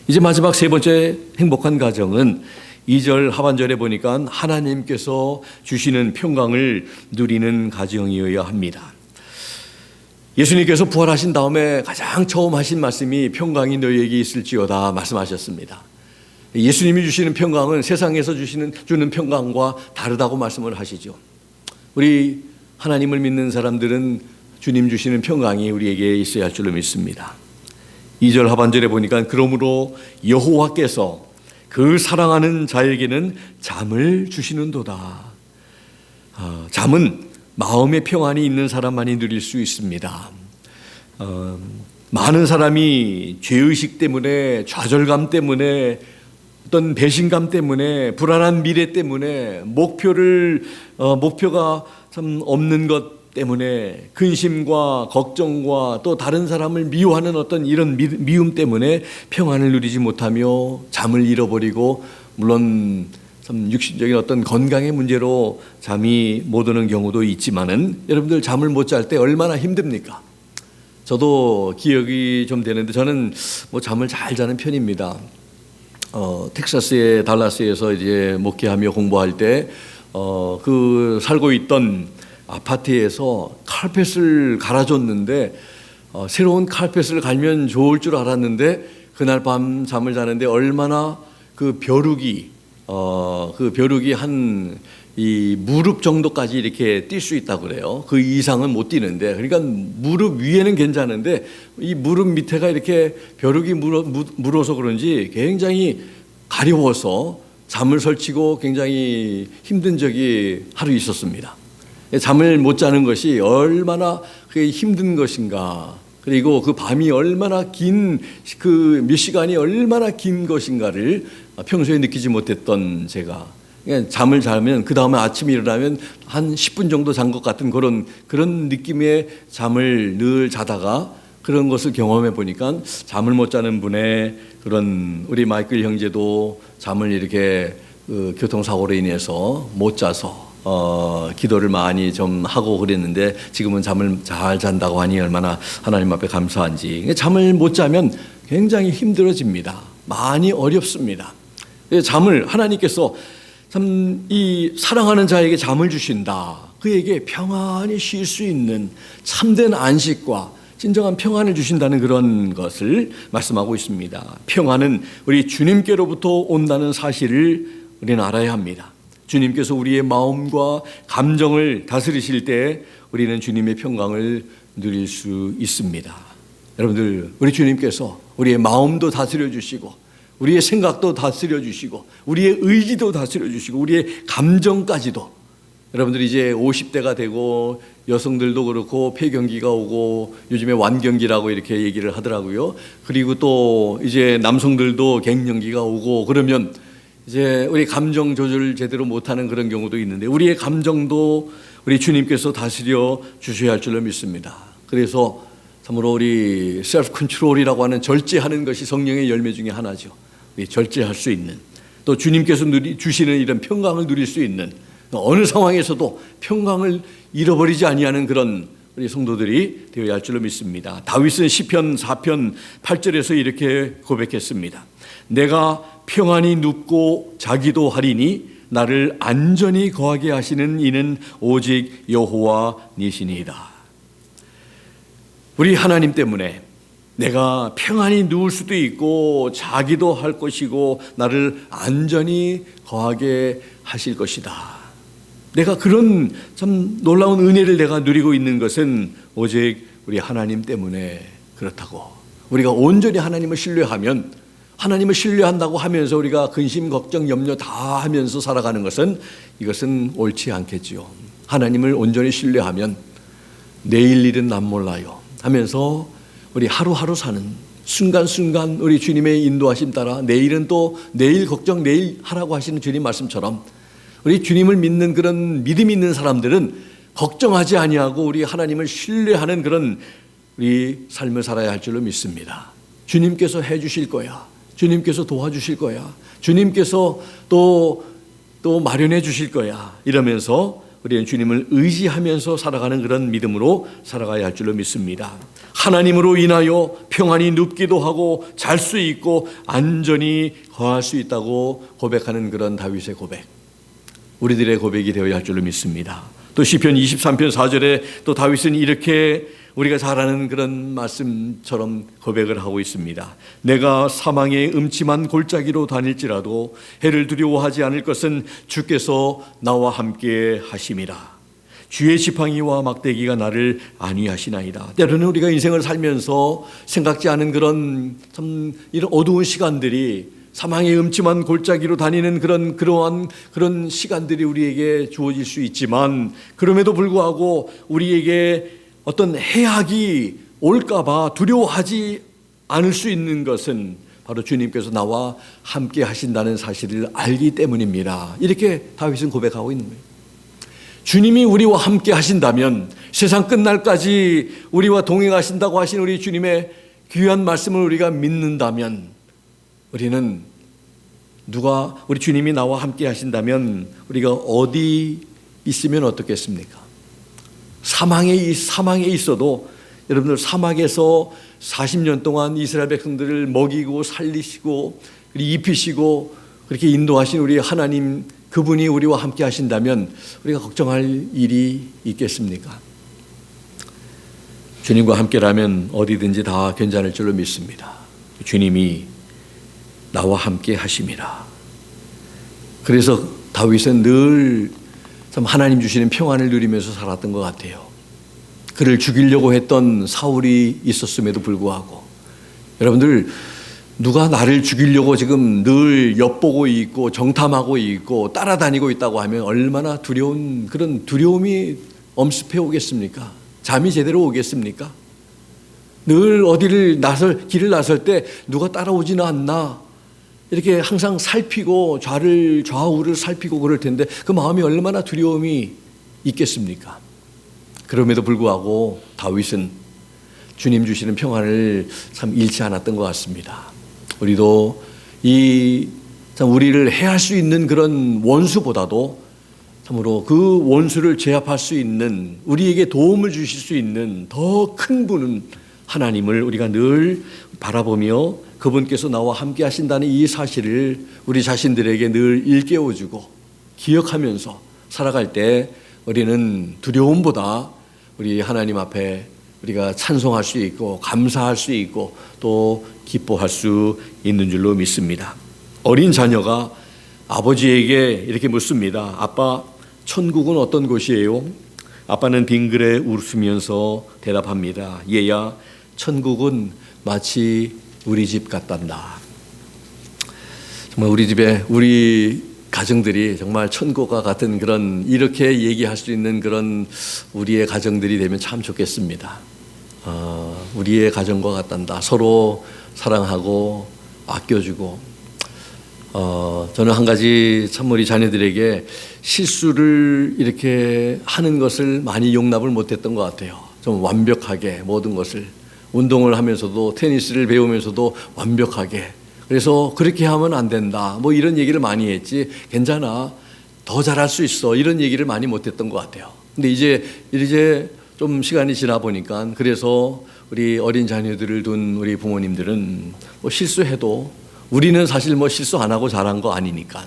이제 마지막 세 번째 행복한 가정은 2절 하반절에 보니까 하나님께서 주시는 평강을 누리는 가정이어야 합니다. 예수님께서 부활하신 다음에 가장 처음 하신 말씀이 평강이 너희에게 있을지어다 말씀하셨습니다. 예수님이 주시는 평강은 세상에서 주는 평강과 다르다고 말씀을 하시죠. 우리 하나님을 믿는 사람들은 주님 주시는 평강이 우리에게 있어야 할 줄로 믿습니다. 2절 하반절에 보니까 그러므로 여호와께서 그 사랑하는 자에게는 잠을 주시는도다. 잠은 마음의 평안이 있는 사람만이 누릴 수 있습니다. 많은 사람이 죄의식 때문에 좌절감 때문에 어떤 배신감 때문에 불안한 미래 때문에 목표가 참 없는 것 때문에 근심과 걱정과 또 다른 사람을 미워하는 어떤 이런 미움 때문에 평안을 누리지 못하며 잠을 잃어버리고 물론 참 육신적인 어떤 건강의 문제로 잠이 못 오는 경우도 있지만은 여러분들 잠을 못 잘 때 얼마나 힘듭니까? 저도 기억이 좀 되는데 저는 뭐 잠을 잘 자는 편입니다. 텍사스의 달라스에서 이제 목회하며 공부할 때 그 살고 있던 아파트에서 카펫을 갈아줬는데 새로운 카펫을 갈면 좋을 줄 알았는데 그날 밤 잠을 자는데 얼마나 그 벼룩이 한 이 무릎 정도까지 이렇게 뛸 수 있다고 그래요. 그 이상은 못 뛰는데, 그러니까 무릎 위에는 괜찮은데 이 무릎 밑에가 이렇게 벼룩이 물어서 그런지 굉장히 가려워서 잠을 설치고 굉장히 힘든 적이 하루 있었습니다. 잠을 못 자는 것이 얼마나 힘든 것인가, 그리고 그 밤이 얼마나 그 몇 시간이 얼마나 긴 것인가를 평소에 느끼지 못했던 제가, 잠을 자면 그 다음에 아침에 일어나면 한 10분 정도 잔 것 같은 그런 느낌의 잠을 늘 자다가 그런 것을 경험해 보니까 잠을 못 자는 분의 그런, 우리 마이클 형제도 잠을 이렇게 교통사고로 인해서 못 자서 기도를 많이 좀 하고 그랬는데 지금은 잠을 잘 잔다고 하니 얼마나 하나님 앞에 감사한지. 잠을 못 자면 굉장히 힘들어집니다. 많이 어렵습니다. 잠을 하나님께서 참 이 사랑하는 자에게 잠을 주신다. 그에게 평안히 쉴 수 있는 참된 안식과 진정한 평안을 주신다는 그런 것을 말씀하고 있습니다. 평안은 우리 주님께로부터 온다는 사실을 우리는 알아야 합니다. 주님께서 우리의 마음과 감정을 다스리실 때 우리는 주님의 평강을 누릴 수 있습니다. 여러분들, 우리 주님께서 우리의 마음도 다스려 주시고 우리의 생각도 다스려 주시고 우리의 의지도 다스려 주시고 우리의 감정까지도, 여러분들 이제 50대가 되고 여성들도 그렇고 폐경기가 오고 요즘에 완경기라고 이렇게 얘기를 하더라고요. 그리고 또 이제 남성들도 갱년기가 오고 그러면 이제 우리 감정 조절을 제대로 못하는 그런 경우도 있는데 우리의 감정도 우리 주님께서 다스려 주셔야 할 줄로 믿습니다. 그래서 참으로 우리 셀프 컨트롤이라고 하는 절제하는 것이 성령의 열매 중에 하나죠. 절제할 수 있는, 또 주님께서 주시는 이런 평강을 누릴 수 있는, 어느 상황에서도 평강을 잃어버리지 아니하는 그런 우리 성도들이 되어야 할 줄로 믿습니다. 다윗은 시편 4편 8절에서 이렇게 고백했습니다. 내가 평안히 눕고 자기도 하리니 나를 안전히 거하게 하시는 이는 오직 여호와 니시니이다. 우리 하나님 때문에 내가 평안히 누울 수도 있고 자기도 할 것이고 나를 안전히 거하게 하실 것이다. 내가 그런 참 놀라운 은혜를 내가 누리고 있는 것은 오직 우리 하나님 때문에 그렇다고. 우리가 온전히 하나님을 신뢰하면, 하나님을 신뢰한다고 하면서 우리가 근심, 걱정, 염려 다 하면서 살아가는 것은 이것은 옳지 않겠지요. 하나님을 온전히 신뢰하면 내일 일은 난 몰라요 하면서 우리 하루하루 사는 순간순간 우리 주님의 인도하심 따라 내일은 또 내일 걱정 내일 하라고 하시는 주님 말씀처럼 우리 주님을 믿는 그런 믿음 있는 사람들은 걱정하지 아니하고 우리 하나님을 신뢰하는 그런 우리 삶을 살아야 할 줄로 믿습니다. 주님께서 해 주실 거야. 주님께서 도와주실 거야. 주님께서 또 마련해 주실 거야. 이러면서 우리는 주님을 의지하면서 살아가는 그런 믿음으로 살아가야 할 줄로 믿습니다. 하나님으로 인하여 평안히 눕기도 하고 잘 수 있고 안전히 거할 수 있다고 고백하는 그런 다윗의 고백, 우리들의 고백이 되어야 할 줄로 믿습니다. 또 시편 23편 4절에 또 다윗은 이렇게 우리가 잘 아는 그런 말씀처럼 고백을 하고 있습니다. 내가 사망의 음침한 골짜기로 다닐지라도 해를 두려워하지 않을 것은 주께서 나와 함께 하심이라. 주의 지팡이와 막대기가 나를 안위하시나이다. 때로는 우리가 인생을 살면서 생각지 않은 그런 참 이런 어두운 시간들이, 사망의 음침한 골짜기로 다니는 그런 시간들이 우리에게 주어질 수 있지만, 그럼에도 불구하고 우리에게 어떤 해악이 올까봐 두려워하지 않을 수 있는 것은 바로 주님께서 나와 함께 하신다는 사실을 알기 때문입니다. 이렇게 다윗은 고백하고 있는 거예요. 주님이 우리와 함께 하신다면, 세상 끝날까지 우리와 동행하신다고 하신 우리 주님의 귀한 말씀을 우리가 믿는다면 우리는 누가 우리 주님이 나와 함께 하신다면 우리가 어디 있으면 어떻겠습니까? 사망에 있어도 여러분들 사막에서 40년 동안 이스라엘 백성들을 먹이고 살리시고 입히시고 그렇게 인도하신 우리 하나님 그분이 우리와 함께 하신다면 우리가 걱정할 일이 있겠습니까? 주님과 함께라면 어디든지 다 괜찮을 줄로 믿습니다. 주님이 나와 함께 하심이라. 그래서 다윗은 늘 참 하나님 주시는 평안을 누리면서 살았던 것 같아요. 그를 죽이려고 했던 사울이 있었음에도 불구하고 여러분들 누가 나를 죽이려고 지금 늘 엿보고 있고 정탐하고 있고 따라다니고 있다고 하면 얼마나 두려운 그런 두려움이 엄습해 오겠습니까? 잠이 제대로 오겠습니까? 늘 어디를 길을 나설 때 누가 따라오지는 않나 이렇게 항상 살피고 좌우를 살피고 그럴 텐데 그 마음이 얼마나 두려움이 있겠습니까? 그럼에도 불구하고 다윗은 주님 주시는 평안을 참 잃지 않았던 것 같습니다. 우리도 참 우리를 해할 수 있는 그런 원수보다도 참으로 그 원수를 제압할 수 있는 우리에게 도움을 주실 수 있는 더 큰 분은 하나님을 우리가 늘 바라보며 그분께서 나와 함께 하신다는 이 사실을 우리 자신들에게 늘 일깨워주고 기억하면서 살아갈 때 우리는 두려움보다 우리 하나님 앞에 우리가 찬송할 수 있고 감사할 수 있고 또 기뻐할 수 있는 줄로 믿습니다. 어린 자녀가 아버지에게 이렇게 묻습니다. 아빠, 천국은 어떤 곳이에요? 아빠는 빙그레 웃으면서 대답합니다. 얘야, 천국은 마치 우리 집 같단다. 정말 우리 가정들이 정말 천국과 같은 그런 이렇게 얘기할 수 있는 그런 우리의 가정들이 되면 참 좋겠습니다. 우리의 가정과 같단다. 서로 사랑하고 아껴주고. 저는 한 가지 참 우리 자녀들에게 실수를 이렇게 하는 것을 많이 용납을 못했던 것 같아요. 좀 완벽하게 모든 것을 운동을 하면서도 테니스를 배우면서도 완벽하게 그래서 그렇게 하면 안 된다 뭐 이런 얘기를 많이 했지 괜찮아 더 잘할 수 있어 이런 얘기를 많이 못했던 것 같아요. 근데 이제 좀 시간이 지나 보니까 그래서 우리 어린 자녀들을 둔 우리 부모님들은 뭐 실수해도 우리는 사실 뭐 실수 안 하고 잘한 거 아니니까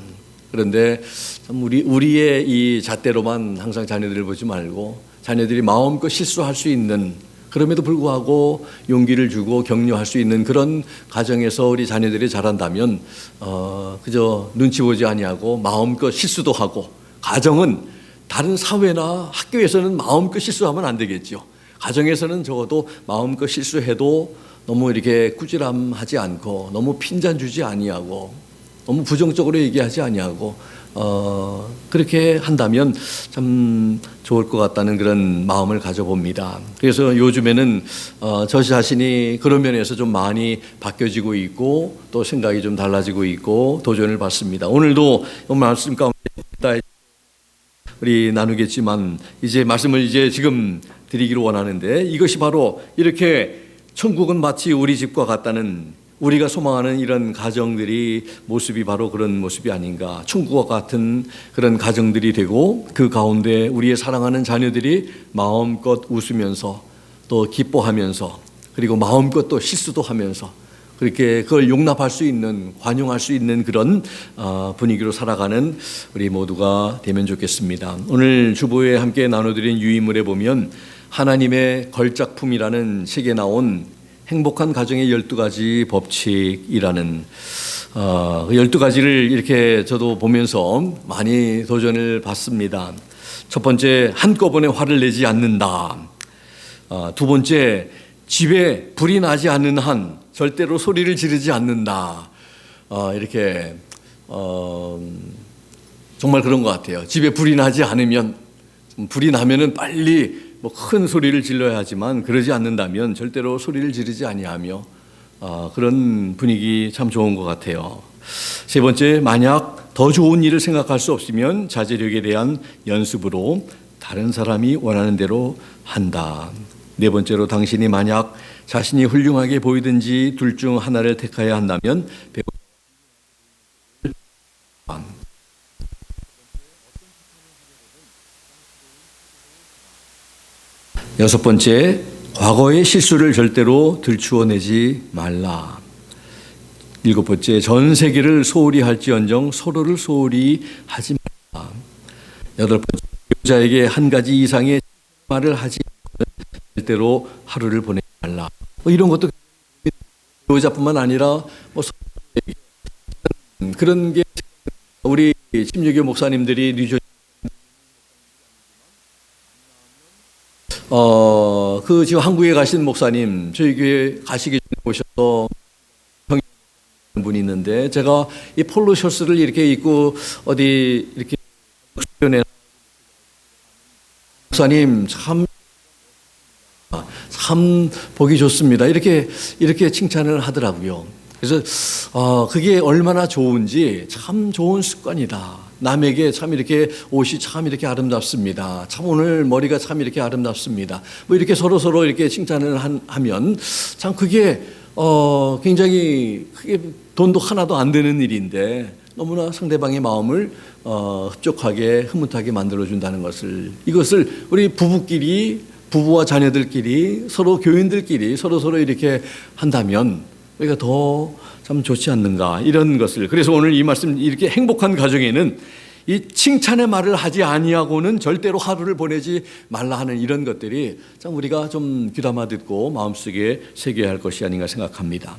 그런데 참 우리의 이 잣대로만 항상 자녀들을 보지 말고 자녀들이 마음껏 실수할 수 있는 그럼에도 불구하고 용기를 주고 격려할 수 있는 그런 가정에서 우리 자녀들이 자란다면 그저 눈치 보지 아니하고 마음껏 실수도 하고 가정은 다른 사회나 학교에서는 마음껏 실수하면 안 되겠죠. 가정에서는 적어도 마음껏 실수해도 너무 이렇게 꾸지람하지 않고 너무 핀잔 주지 아니하고 너무 부정적으로 얘기하지 아니하고 그렇게 한다면 참 좋을 것 같다는 그런 마음을 가져봅니다. 그래서 요즘에는 저 자신이 그런 면에서 좀 많이 바뀌어지고 있고 또 생각이 좀 달라지고 있고 도전을 받습니다. 오늘도 말씀 가운데 우리 나누겠지만 이제 말씀을 이제 지금 드리기를 원하는데 이것이 바로 이렇게 천국은 마치 우리 집과 같다는 우리가 소망하는 이런 가정들이 모습이 바로 그런 모습이 아닌가. 천국과 같은 그런 가정들이 되고 그 가운데 우리의 사랑하는 자녀들이 마음껏 웃으면서 또 기뻐하면서 그리고 마음껏 또 실수도 하면서 그렇게 그걸 용납할 수 있는 관용할 수 있는 그런 분위기로 살아가는 우리 모두가 되면 좋겠습니다. 오늘 주보에 함께 나눠드린 유인물에 보면 하나님의 걸작품이라는 책에 나온 행복한 가정의 12가지 법칙이라는 12가지를 이렇게 저도 보면서 많이 도전을 받습니다. 첫 번째, 한꺼번에 화를 내지 않는다. 두 번째, 집에 불이 나지 않는 한 절대로 소리를 지르지 않는다. 이렇게 정말 그런 것 같아요. 집에 불이 나지 않으면 불이 나면은 빨리 뭐 큰 소리를 질러야 하지만 그러지 않는다면 절대로 소리를 지르지 아니하며 그런 분위기 참 좋은 것 같아요. 세 번째, 만약 더 좋은 일을 생각할 수 없으면 자제력에 대한 연습으로 다른 사람이 원하는 대로 한다. 네 번째로, 당신이 만약 자신이 훌륭하게 보이든지 둘 중 하나를 택해야 한다면 여섯 번째, 과거의 실수를 절대로 들추어내지 말라. 일곱 번째, 전 세계를 소홀히 할지언정 서로를 소홀히 하지 말라. 여덟 번째, 배우자에게 한 가지 이상의 말을 하지 말고 절대로 하루를 보내지 말라. 이런 것도 배우자뿐만 아니라 그런 게 우리 심유교 목사님들이 뉴저지 지금 한국에 가신 목사님 저희 교회 가시기 전에 오셔서 분이 있는데 제가 이 폴로 셔츠를 이렇게 입고 어디 이렇게 주변에 목사님 참 보기 좋습니다. 이렇게 칭찬을 하더라고요. 그래서 그게 얼마나 좋은지 참 좋은 습관이다. 남에게 참 이렇게 옷이 참 이렇게 아름답습니다. 참 오늘 머리가 참 이렇게 아름답습니다. 뭐 이렇게 서로 이렇게 칭찬을 하면 참 그게 굉장히 크게 돈도 하나도 안 되는 일인데 너무나 상대방의 마음을 흡족하게 흐뭇하게 만들어준다는 것을, 이것을 우리 부부와 자녀들끼리 서로 교인들끼리 서로 이렇게 한다면 우리가 더 참 좋지 않는가, 이런 것을. 그래서 오늘 이 말씀, 이렇게 행복한 가정에는 이 칭찬의 말을 하지 아니하고는 절대로 하루를 보내지 말라 하는 이런 것들이 참 우리가 좀 귀담아 듣고 마음속에 새겨야 할 것이 아닌가 생각합니다.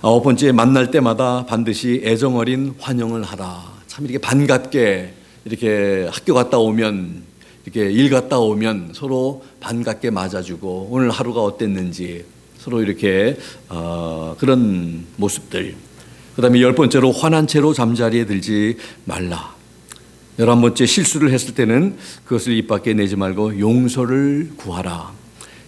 아홉 번째, 만날 때마다 반드시 애정 어린 환영을 하라. 참 이렇게 반갑게 이렇게 학교 갔다 오면, 이렇게 일 갔다 오면 서로 반갑게 맞아주고 오늘 하루가 어땠는지 서로 이렇게 그런 모습들. 그다음에 열 번째로, 화난 채로 잠자리에 들지 말라. 11번째, 실수를 했을 때는 그것을 입 밖에 내지 말고 용서를 구하라.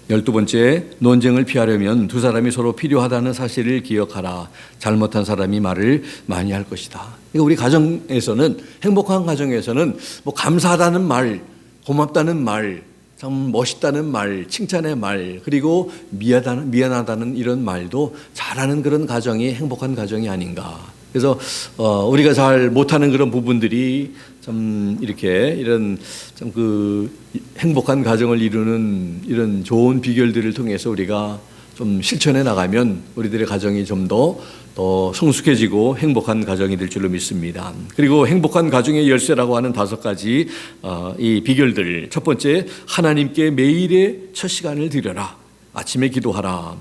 12번째, 논쟁을 피하려면 두 사람이 서로 필요하다는 사실을 기억하라. 잘못한 사람이 말을 많이 할 것이다. 그러니까 우리 가정에서는, 행복한 가정에서는 뭐 감사하다는 말, 고맙다는 말, 참 멋있다는 말, 칭찬의 말, 그리고 미안하다는 이런 말도 잘하는 그런 가정이 행복한 가정이 아닌가. 그래서 우리가 잘 못하는 그런 부분들이 참 이렇게 이런 참 그 행복한 가정을 이루는 이런 좋은 비결들을 통해서 우리가 좀 실천해 나가면 우리들의 가정이 좀 더 성숙해지고 행복한 가정이 될 줄로 믿습니다. 그리고 행복한 가정의 열쇠라고 하는 5가지 이 비결들. 첫 번째, 하나님께 매일의 첫 시간을 드려라. 아침에 기도하라.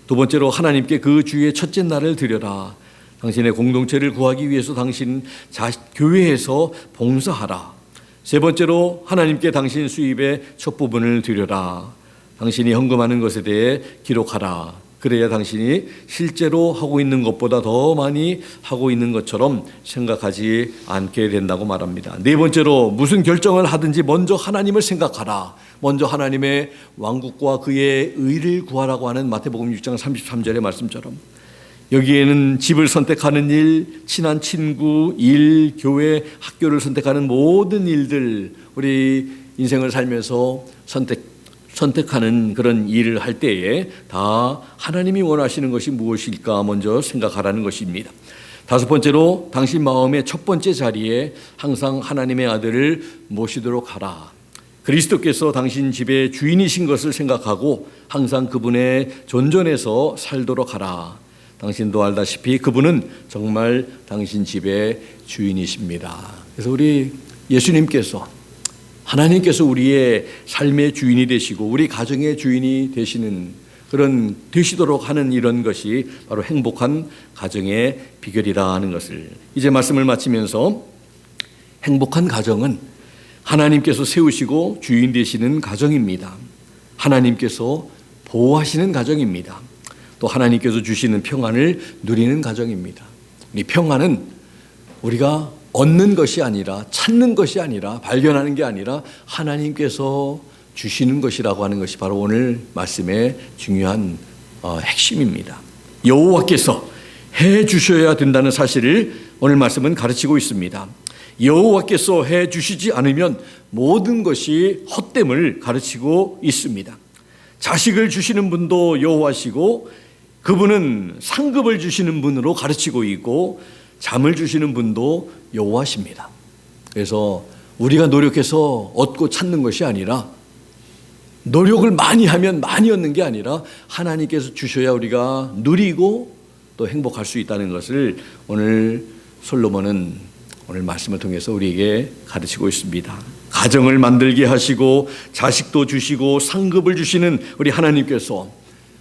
두 번째로, 하나님께 그 주의 첫째 날을 드려라. 당신의 공동체를 구하기 위해서 당신 교회에서 봉사하라. 세 번째로, 하나님께 당신 수입의 첫 부분을 드려라. 당신이 헌금하는 것에 대해 기록하라. 그래야 당신이 실제로 하고 있는 것보다 더 많이 하고 있는 것처럼 생각하지 않게 된다고 말합니다. 네 번째로, 무슨 결정을 하든지 먼저 하나님을 생각하라. 먼저 하나님의 왕국과 그의 의를 구하라고 하는 마태복음 6장 33절의 말씀처럼, 여기에는 집을 선택하는 일, 친한 친구, 일, 교회, 학교를 선택하는 모든 일들, 우리 인생을 살면서 선택하는 그런 일을 할 때에 다 하나님이 원하시는 것이 무엇일까 먼저 생각하라는 것입니다. 5번째로, 당신 마음의 첫 번째 자리에 항상 하나님의 아들을 모시도록 하라. 그리스도께서 당신 집의 주인이신 것을 생각하고 항상 그분의 존전에서 살도록 하라. 당신도 알다시피 그분은 정말 당신 집의 주인이십니다. 그래서 우리 예수님께서, 하나님께서 우리의 삶의 주인이 되시고 우리 가정의 주인이 되시도록 하는 이런 것이 바로 행복한 가정의 비결이라 하는 것을, 이제 말씀을 마치면서, 행복한 가정은 하나님께서 세우시고 주인 되시는 가정입니다. 하나님께서 보호하시는 가정입니다. 또 하나님께서 주시는 평안을 누리는 가정입니다. 이 평안은 우리가 얻는 것이 아니라, 찾는 것이 아니라, 발견하는 게 아니라 하나님께서 주시는 것이라고 하는 것이 바로 오늘 말씀의 중요한 핵심입니다. 여호와께서 해 주셔야 된다는 사실을 오늘 말씀은 가르치고 있습니다. 여호와께서 해 주시지 않으면 모든 것이 헛됨을 가르치고 있습니다. 자식을 주시는 분도 여호와시고 그분은 상급을 주시는 분으로 가르치고 있고, 잠을 주시는 분도 여호와십니다. 그래서 우리가 노력해서 얻고 찾는 것이 아니라, 노력을 많이 하면 많이 얻는 게 아니라 하나님께서 주셔야 우리가 누리고 또 행복할 수 있다는 것을 오늘 솔로몬은 오늘 말씀을 통해서 우리에게 가르치고 있습니다. 가정을 만들게 하시고 자식도 주시고 상급을 주시는 우리 하나님께서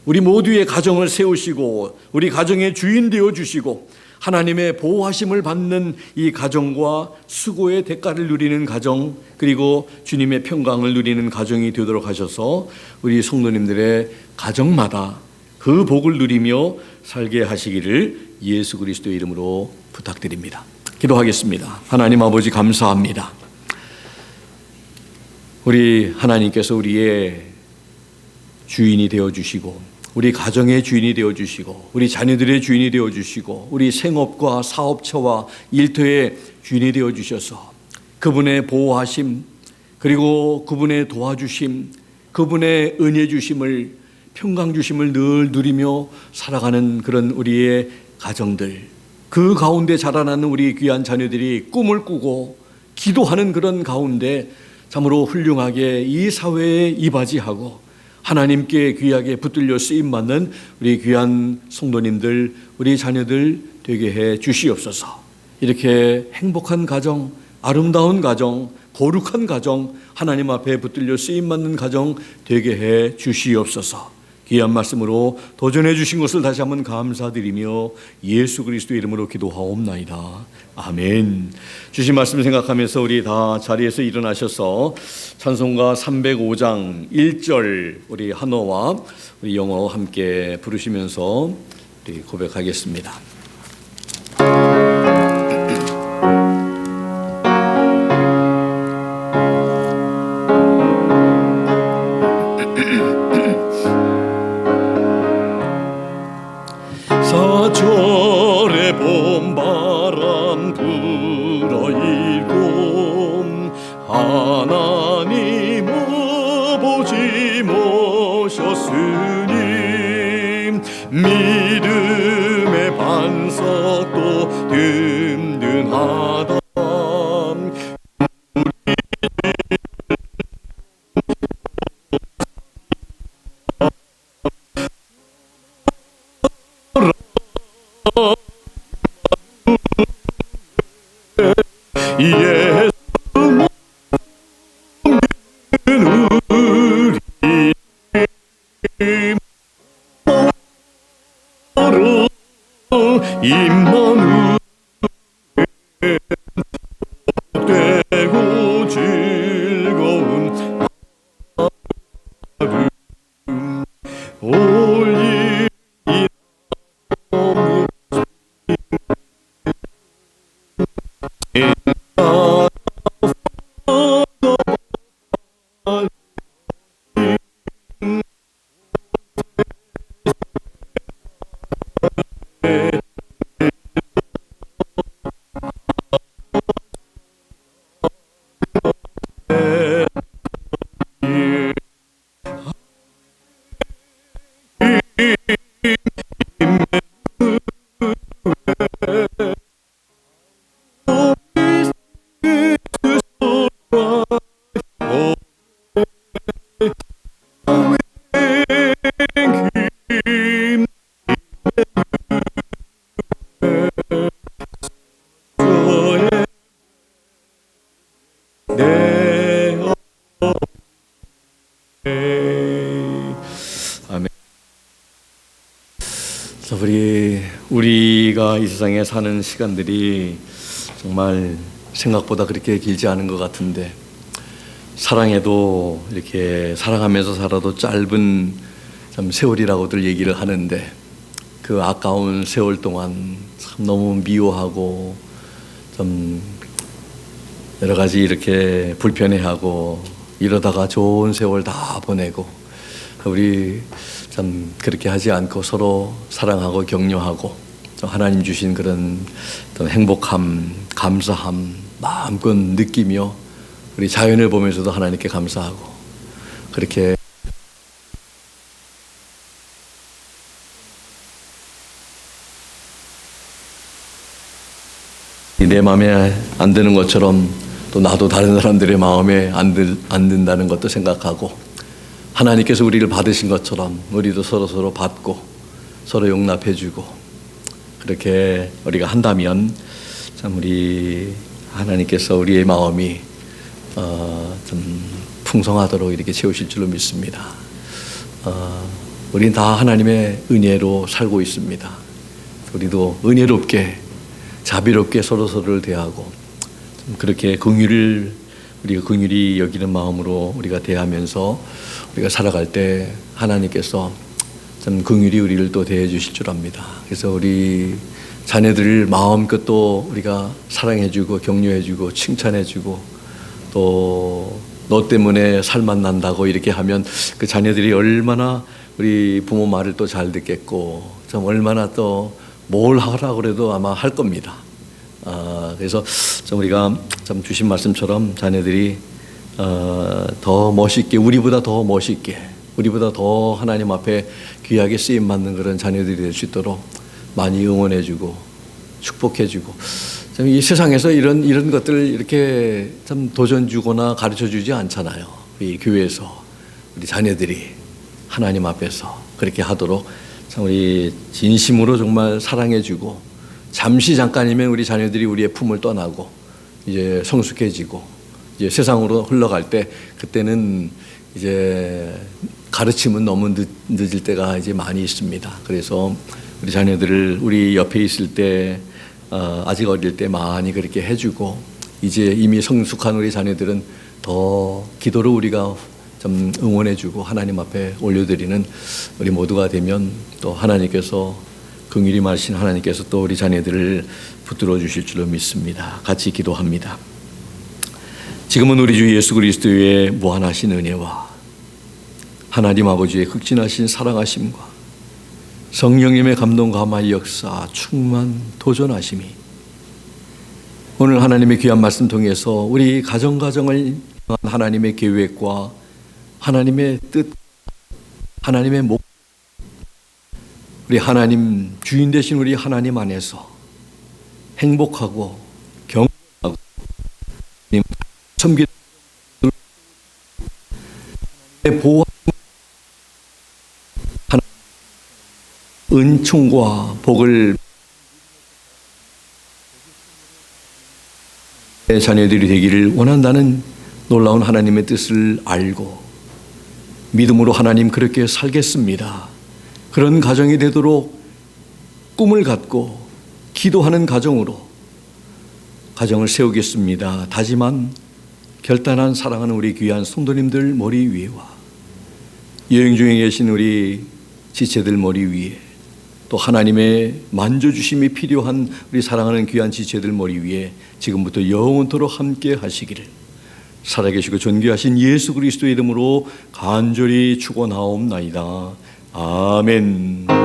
우리 모두의 가정을 세우시고 우리 가정의 주인 되어 주시고 하나님의 보호하심을 받는 이 가정과 수고의 대가를 누리는 가정, 그리고 주님의 평강을 누리는 가정이 되도록 하셔서 우리 성도님들의 가정마다 그 복을 누리며 살게 하시기를 예수 그리스도의 이름으로 부탁드립니다. 기도하겠습니다. 하나님 아버지, 감사합니다. 우리 하나님께서 우리의 주인이 되어주시고 우리 가정의 주인이 되어주시고 우리 자녀들의 주인이 되어주시고 우리 생업과 사업처와 일터의 주인이 되어주셔서 그분의 보호하심, 그리고 그분의 도와주심, 그분의 은혜 주심을, 평강 주심을 늘 누리며 살아가는 그런 우리의 가정들, 그 가운데 자라나는 우리 귀한 자녀들이 꿈을 꾸고 기도하는 그런 가운데 참으로 훌륭하게 이 사회에 이바지하고 하나님께 귀하게 붙들려 쓰임받는 우리 귀한 성도님들, 우리 자녀들 되게 해 주시옵소서. 이렇게 행복한 가정, 아름다운 가정, 거룩한 가정, 하나님 앞에 붙들려 쓰임받는 가정 되게 해 주시옵소서. 귀한 말씀으로 도전해 주신 것을 다시 한번 감사드리며 예수 그리스도의 이름으로 기도하옵나이다. 아멘. 주신 말씀 생각하면서 우리 다 자리에서 일어나셔서 찬송가 305장 1절 우리 한어와 우리 영어 함께 부르시면서 우리 고백하겠습니다. 사절의 봄바람 불어일고 하나님 아버지 모셨으니 믿음의 반석도 든든하다. 예수 믿는 우리 바로 임마누엘 되고 즐거운 하루 올리 아멘. 우리가 이 세상에 사는 시간들이 정말 생각보다 그렇게 길지 않은 것 같은데, 사랑해도 이렇게 사랑하면서 살아도 짧은 참 세월이라고들 얘기를 하는데, 그 아까운 세월 동안 참 너무 미워하고 좀 여러 가지 이렇게 불편해하고 이러다가 좋은 세월 다 보내고, 우리 참 그렇게 하지 않고 서로 사랑하고 격려하고 하나님 주신 그런 행복함, 감사함 마음껏 느끼며 우리 자연을 보면서도 하나님께 감사하고 그렇게 내 마음에 안 드는 것처럼 또 나도 다른 사람들의 마음에 안 든다는 것도 생각하고, 하나님께서 우리를 받으신 것처럼 우리도 서로 받고 서로 용납해주고, 그렇게 우리가 한다면 참 우리 하나님께서 우리의 마음이 좀 풍성하도록 이렇게 채우실 줄로 믿습니다. 우린 다 하나님의 은혜로 살고 있습니다. 우리도 은혜롭게 자비롭게 서로를 대하고, 그렇게 우리가 긍휼히 여기는 마음으로 우리가 대하면서 우리가 살아갈 때 하나님께서 참 긍휼히 우리를 또 대해 주실 줄 압니다. 그래서 우리 자녀들을 마음껏 또 우리가 사랑해주고 격려해주고 칭찬해주고, 또 너 때문에 살만 난다고 이렇게 하면 그 자녀들이 얼마나 우리 부모 말을 또 잘 듣겠고, 참 얼마나 또 뭘 하라고 그래도 아마 할 겁니다. 그래서 좀 우리가 참 주신 말씀처럼 자녀들이 더 멋있게, 우리보다 더 멋있게, 우리보다 더 하나님 앞에 귀하게 쓰임 받는 그런 자녀들이 될 수 있도록 많이 응원해주고 축복해주고, 참 이 세상에서 이런 것들을 이렇게 참 도전 주거나 가르쳐 주지 않잖아요. 이 교회에서 우리 자녀들이 하나님 앞에서 그렇게 하도록 참 우리 진심으로 정말 사랑해주고, 잠깐이면 우리 자녀들이 우리의 품을 떠나고 이제 성숙해지고 이제 세상으로 흘러갈 때, 그때는 이제 가르침은 너무 늦을 때가 이제 많이 있습니다. 그래서 우리 자녀들을 우리 옆에 있을 때 아직 어릴 때 많이 그렇게 해주고, 이제 이미 성숙한 우리 자녀들은 더 기도로 우리가 좀 응원해주고 하나님 앞에 올려드리는 우리 모두가 되면, 또 하나님께서 긍휼히 말하신 하나님께서 또 우리 자녀들을 붙들어 주실 줄로 믿습니다. 같이 기도합니다. 지금은 우리 주 예수 그리스도의 무한하신 은혜와 하나님 아버지의 극진하신 사랑하심과 성령님의 감동 감화의 역사 충만 도전하심이 오늘 하나님의 귀한 말씀 통해서 우리 가정을 향한 하나님의 계획과 하나님의 뜻, 하나님의 목, 우리 하나님 주인 되신 우리 하나님 안에서 행복하고 경건하고 섬기는 보호, 은총과 복을 내 자녀들이 되기를 원한다는 놀라운 하나님의 뜻을 알고 믿음으로 하나님 그렇게 살겠습니다. 그런 가정이 되도록 꿈을 갖고 기도하는 가정으로 가정을 세우겠습니다. 다짐한 결단한 사랑하는 우리 귀한 성도님들 머리 위에와 여행 중에 계신 우리 지체들 머리 위에, 또 하나님의 만져주심이 필요한 우리 사랑하는 귀한 지체들 머리 위에 지금부터 영원토록 함께 하시기를 살아계시고 존귀하신 예수 그리스도의 이름으로 간절히 축원하옵나이다. 아멘.